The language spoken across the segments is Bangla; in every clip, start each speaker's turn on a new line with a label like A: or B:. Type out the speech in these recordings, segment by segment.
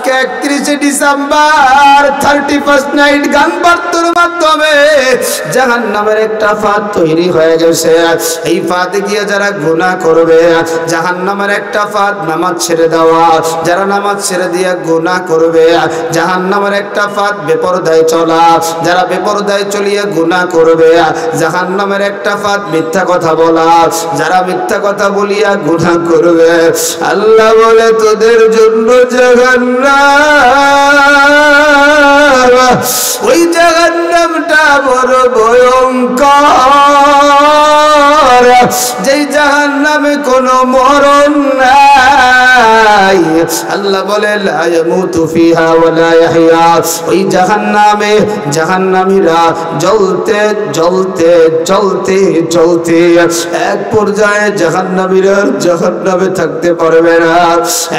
A: আজকে 31 ডিসেম্বর 31st নাইট গান বাদ্যর মাধ্যমে জাহান্নামের একটা ফাঁদ তৈরি হয়ে গেছে। এই ফাঁদে গিয়ে যারা গুনাহ করবে, জাহান্নামের একটা ফাঁদ নামাজ ছেড়ে দেওয়া, যারা নামাজ ছেড়ে দিয়ে গুনাহ করবে, জাহান্নামের একটা ফাঁদ বেপরদায় চলা, যারা বেপরদায় চলিয়ে গুনাহ করবে, জাহান্নামের একটা ফাঁদ মিথ্যা কথা বলা, যারা মিথ্যা কথা বলিয়া গুনাহ করবে। আল্লাহ বলে তোদের জন্য জাহান্নাম, ওই জাহান্নামটা বড় ভয়ঙ্কর, যেই জাহান্নামে কোনো মরণ নাই। আল্লাহ বলে লা ইয়ামুতু ফিহা ওয়া লা ইয়াহইয়া, ওই জাহান্নামে জাহান্নামীরা জ্বলতে জ্বলতে জ্বলতে জ্বলতে এক পর্যায়ে জাহান্নামীরা জাহান্নামে থাকতে পারবে না।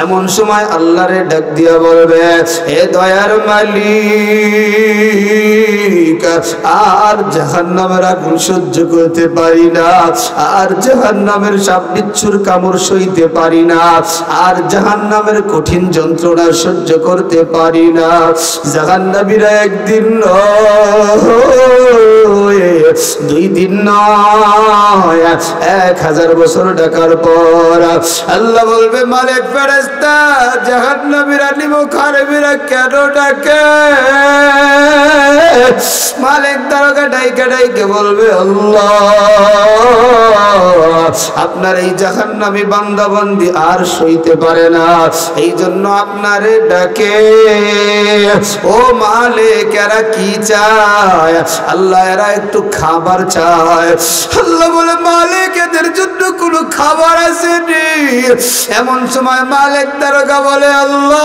A: এমন সময় আল্লাহরে ডাক দিয়া বলবে, হে দয়ার মালিক, আর জাহান্নামের আগুন সহ্য করতে পারি না, আর জাহান্নামের সাপ বিচ্ছুর কামড় সইতে পারি না, আর জাহান্নামের কঠিন যন্ত্রণা সহ্য করতে পারি না। জাহান্নামীরা একদিন নয়, 2 দিন নয়, 1000 বছর ডাকার পর আল্লাহ বলবে, মালিক ফেরেশতা, জাহান্নামীরা নিমুখারবীরা কেন ডাকে? মালিক তারকা ডাইকে ডাইকে বলবে, আল্লাহ আপনার এই জাহান্নামী বান্দা বান্দি আর সইতে পারে না, এই জন্য আপনারে ডাকে। ও মালিক, এরা কি চায়? আল্লাহ এরা একটু খাবার চায়। আল্লাহ বলে, মালিক এদের জন্য কোনো খাবার আসেনি। এমন সময় মালিক তারকা বলে, আল্লাহ